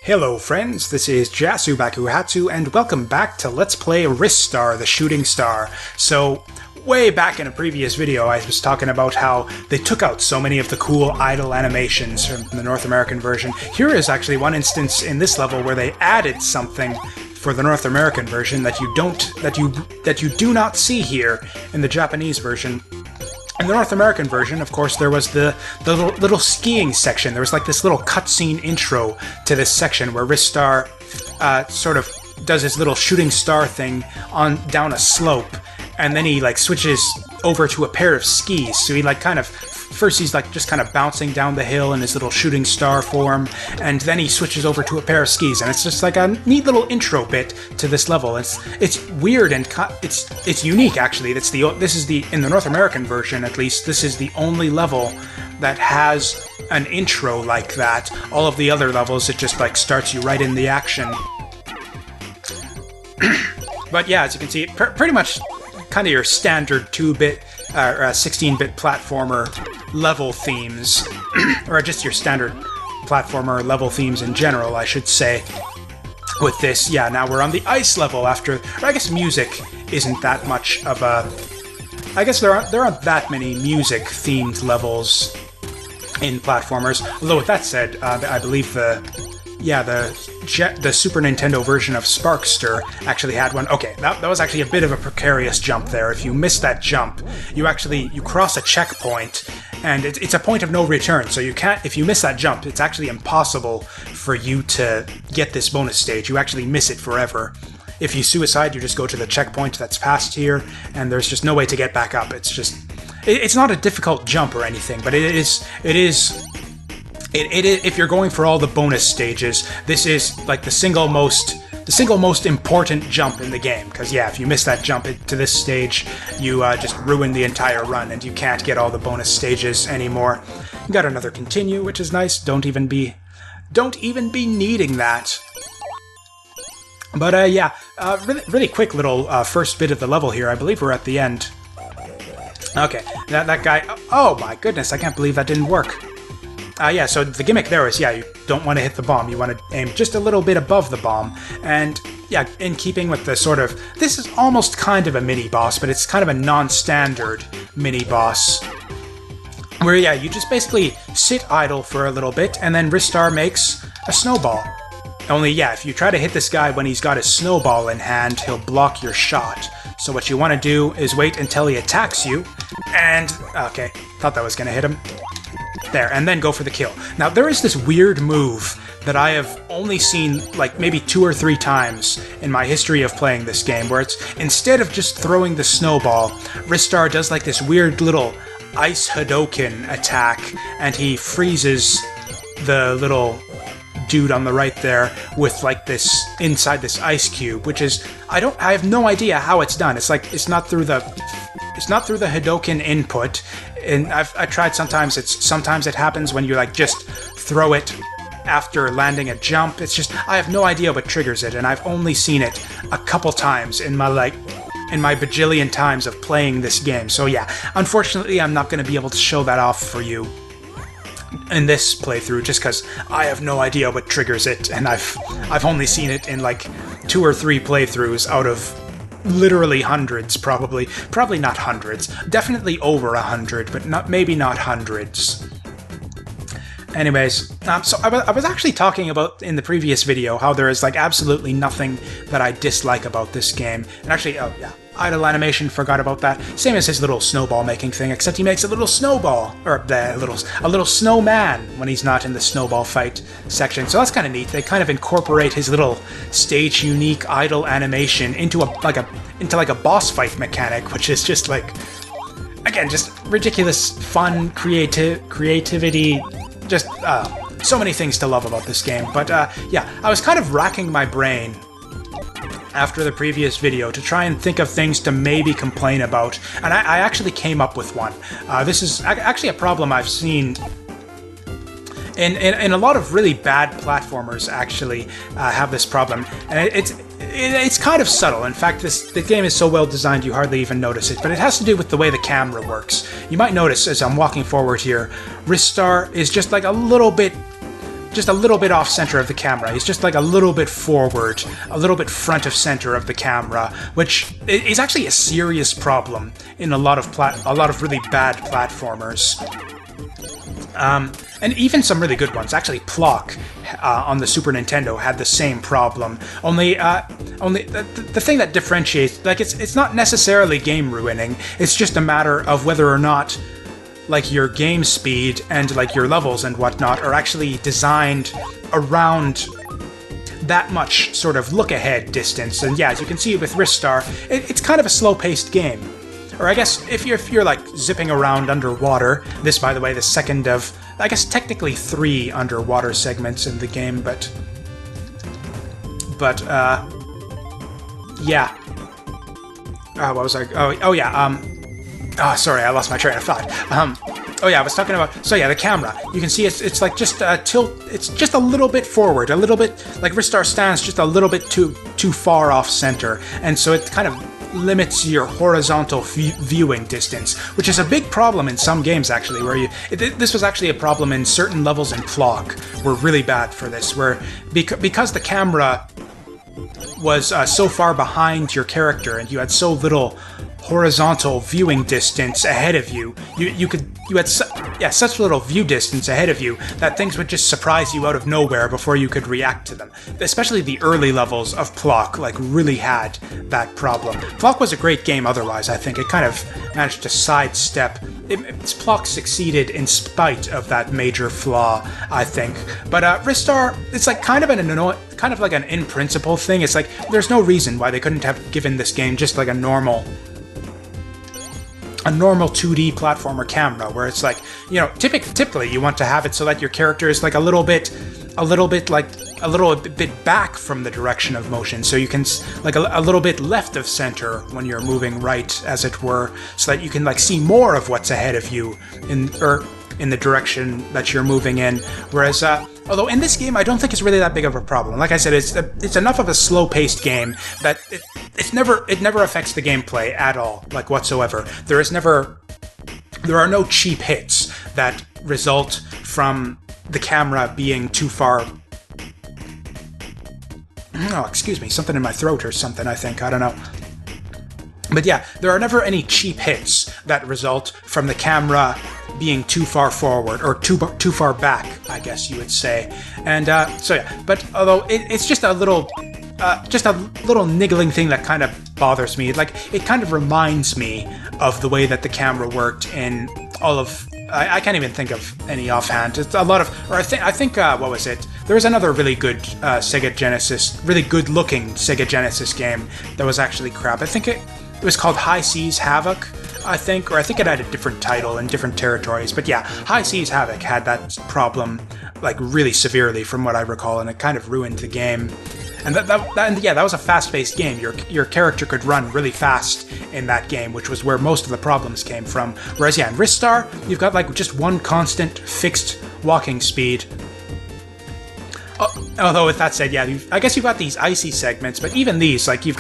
Hello friends, this is Jasubakuhatsu, and welcome back to Let's Play Ristar, the Shooting Star. So, way back in a previous video I was talking about how they took out so many of the cool idle animations from the North American version. Here is actually one instance in this level where they added something for the North American version that you do not see here in the Japanese version. In the North American version, of course, there was the little skiing section. There was like this little cutscene intro to this section where Ristar sort of does his little shooting star thing down a slope, and then he like switches over to a pair of skis. So he like first he's like just kind of bouncing down the hill in his little shooting star form, and then he switches over to a pair of skis, and it's just like a neat little intro bit to this level. It's weird and it's unique actually. In the North American version at least, this is the only level that has an intro like that. All of the other levels, it just like starts you right in the action. But yeah, as you can see, pretty much kind of your standard 2-bit or 16-bit platformer level themes, or just your standard platformer level themes in general, I should say. With this, yeah, now we're on the ice level after. I guess music isn't that much of a. I guess there aren't that many music-themed levels in platformers. Although with that said, I believe the Super Nintendo version of Sparkster actually had one. Okay, that was actually a bit of a precarious jump there. If you miss that jump, you cross a checkpoint, and it's a point of no return. So you can't. If you miss that jump, it's actually impossible for you to get this bonus stage. You actually miss it forever. If you suicide, you just go to the checkpoint that's past here, and there's just no way to get back up. It's not a difficult jump or anything, but it is. If you're going for all the bonus stages, this is like the single most important jump in the game. Because yeah, if you miss that jump to this stage, you just ruin the entire run, and you can't get all the bonus stages anymore. You got another continue, which is nice. Don't even be needing that. But yeah, really quick little first bit of the level here. I believe we're at the end. Okay, that guy. Oh my goodness, I can't believe that didn't work. Yeah, so the gimmick there is, yeah, you don't want to hit the bomb, you want to aim just a little bit above the bomb, and yeah, in keeping with the sort of, this is almost kind of a mini-boss, but it's kind of a non-standard mini-boss, where yeah, you just basically sit idle for a little bit, and then Ristar makes a snowball. Only yeah, if you try to hit this guy when he's got his snowball in hand, he'll block your shot. So what you want to do is wait until he attacks you, and, okay, thought that was going to hit him. There, and then go for the kill. Now, there is this weird move that I have only seen like maybe 2 or 3 times in my history of playing this game, where it's, instead of just throwing the snowball, Ristar does like this weird little ice Hadoken attack, and he freezes the little dude on the right there with like this, inside this ice cube, which is, I have no idea how it's done. It's like, it's not through the Hadoken input, and I tried sometimes it happens when you like just throw it after landing a jump. It's just, I have no idea what triggers it, and I've only seen it a couple times in my bajillion times of playing this game. So yeah, unfortunately I'm not going to be able to show that off for you in this playthrough, just because I have no idea what triggers it, and I've only seen it in like 2 or 3 playthroughs out of literally hundreds, probably not hundreds, definitely over 100, but maybe not hundreds. Anyways, so I was actually talking about in the previous video how there is like absolutely nothing that I dislike about this game. And actually, oh yeah, idle animation, forgot about that. Same as his little snowball making thing, except he makes a little snowball, or a little snowman when he's not in the snowball fight section. So that's kind of neat. They kind of incorporate his little stage unique idle animation into a boss fight mechanic, which is just like, again, just ridiculous fun creativity. Just so many things to love about this game. But yeah, I was kind of racking my brain after the previous video to try and think of things to maybe complain about, and I actually came up with one. This is actually a problem I've seen in a lot of really bad platformers. Actually, have this problem, and it's kind of subtle. In fact, the game is so well designed you hardly even notice it, but it has to do with the way the camera works. You might notice as I'm walking forward here, Ristar is just like a little bit just a little bit off center of the camera. He's just like a little bit forward, a little bit front of center of the camera, which is actually a serious problem in a lot of really bad platformers. And even some really good ones. Actually, Plock on the Super Nintendo had the same problem. Only the thing that differentiates, like, it's not necessarily game ruining. It's just a matter of whether or not, like, your game speed and like your levels and whatnot are actually designed around that much sort of look-ahead distance. And yeah, as you can see with Ristar, it's kind of a slow-paced game. Or I guess if you're like zipping around underwater, this, by the way, the second of, I guess, technically 3 underwater segments in the game, but yeah. What was I? Oh yeah. Sorry, I lost my train of thought. Oh yeah, I was talking about. So yeah, the camera. You can see it's like just tilt. It's just a little bit forward, a little bit like Ristar stands just a little bit too far off center, and so it kind of limits your horizontal viewing distance, which is a big problem in some games actually. Where this was actually a problem in certain levels in Plock were really bad for this, where because the camera was so far behind your character and you had so little horizontal viewing distance ahead of you, you had such little view distance ahead of you that things would just surprise you out of nowhere before you could react to them. Especially the early levels of Plock, like, really had that problem. Plock was a great game otherwise, I think. It kind of managed to sidestep. Plock succeeded in spite of that major flaw, I think. But Ristar, it's like kind of like an in-principle thing. It's like there's no reason why they couldn't have given this game just like a normal 2D platformer camera, where it's like, you know, typically you want to have it so that your character is like a little bit back from the direction of motion, so you can like a little bit left of center when you're moving right, as it were, so that you can like see more of what's ahead of you in the direction that you're moving in. Whereas, although in this game I don't think it's really that big of a problem. Like I said, it's enough of a slow-paced game that it never affects the gameplay at all, like whatsoever. There are no cheap hits that result from the camera being too far. Oh, excuse me, something in my throat or something, I think. I don't know. But yeah, there are never any cheap hits that result from the camera being too far forward, or too far back, I guess you would say. And so yeah, but although it's just a little niggling thing that kind of bothers me. Like, it kind of reminds me of the way that the camera worked in all of. I can't even think of any offhand. It's a lot of, or I think what was it? There was another really good Sega Genesis, really good-looking Sega Genesis game that was actually crap. I think it was called High Seas Havoc, I think, or I think it had a different title in different territories. But yeah, High Seas Havoc had that problem like really severely, from what I recall, and it kind of ruined the game. And that was a fast-paced game. Your character could run really fast in that game, which was where most of the problems came from. Whereas yeah, in Ristar, you've got like just one constant fixed walking speed. Although with that said, yeah, I guess you've got these icy segments, but even these, like, you've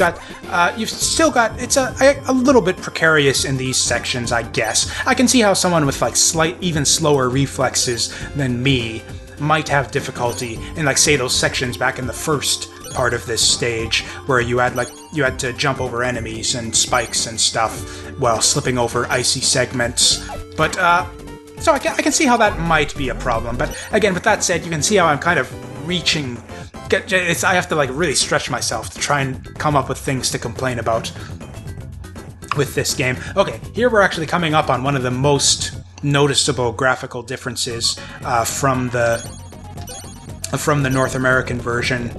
still got, it's a little bit precarious in these sections, I guess. I can see how someone with like even slower reflexes than me might have difficulty in, like, say, those sections back in the first part of this stage, where you had to jump over enemies and spikes and stuff while slipping over icy segments. But so I can see how that might be a problem. But again, with that said, you can see how I'm kind of reaching. I have to like really stretch myself to try and come up with things to complain about with this game. Okay, here we're actually coming up on one of the most noticeable graphical differences from the North American version,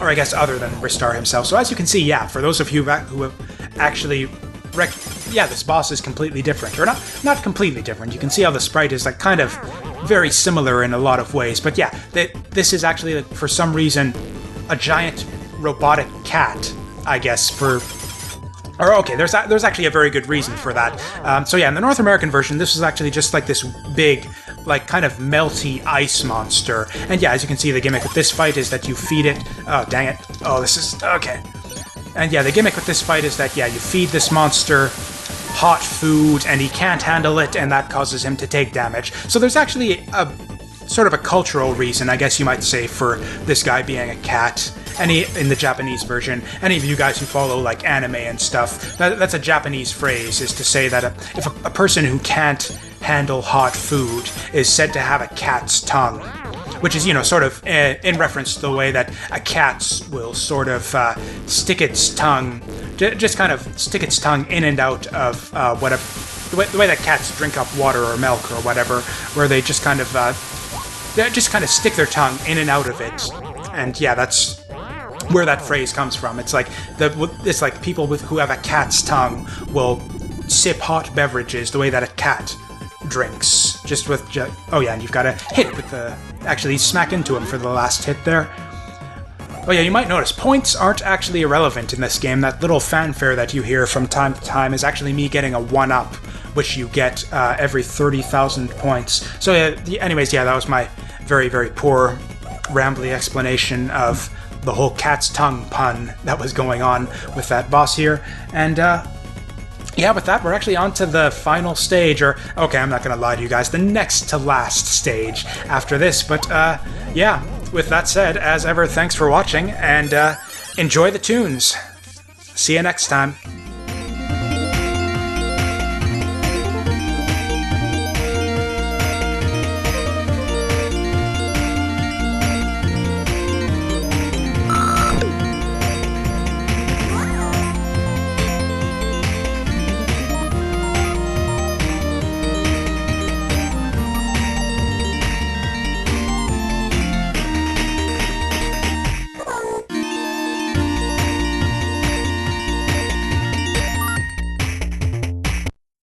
or I guess other than Ristar himself. So as you can see, yeah, for those of you who have actually this boss is completely different, or not completely different. You can see how the sprite is like kind of very similar in a lot of ways, but yeah, this is actually, like, for some reason, a giant robotic cat, I guess, there's actually a very good reason for that. So yeah, in the North American version, this is actually just like this big, like, kind of melty ice monster. And yeah, as you can see, the gimmick with this fight is that you feed it. Oh, dang it. Oh, this is okay. And yeah, the gimmick with this fight is that, yeah, you feed this monster hot food, and he can't handle it, and that causes him to take damage. So there's actually a sort of a cultural reason, I guess you might say, for this guy being a cat. In the Japanese version, any of you guys who follow like anime and stuff, that's a Japanese phrase, is to say that if a person who can't handle hot food is said to have a cat's tongue, which is, sort of in reference to the way that a cat will sort of stick its tongue, just kind of stick its tongue in and out of whatever, the way that cats drink up water or milk or whatever, where they just kind of stick their tongue in and out of it. And yeah, that's where that phrase comes from. It's like people who have a cat's tongue will sip hot beverages the way that a cat drinks. Oh yeah, and you've got to hit with actually smack into him for the last hit there. Oh yeah, you might notice points aren't actually irrelevant in this game. That little fanfare that you hear from time to time is actually me getting a 1-up, which you get every 30,000 points. So anyways, yeah, that was my very, very poor, rambly explanation of the whole cat's tongue pun that was going on with that boss here. And yeah, with that, we're actually on to the final stage, or, okay, I'm not gonna lie to you guys, the next to last stage after this. But yeah, with that said, as ever, thanks for watching, and enjoy the tunes. See you next time.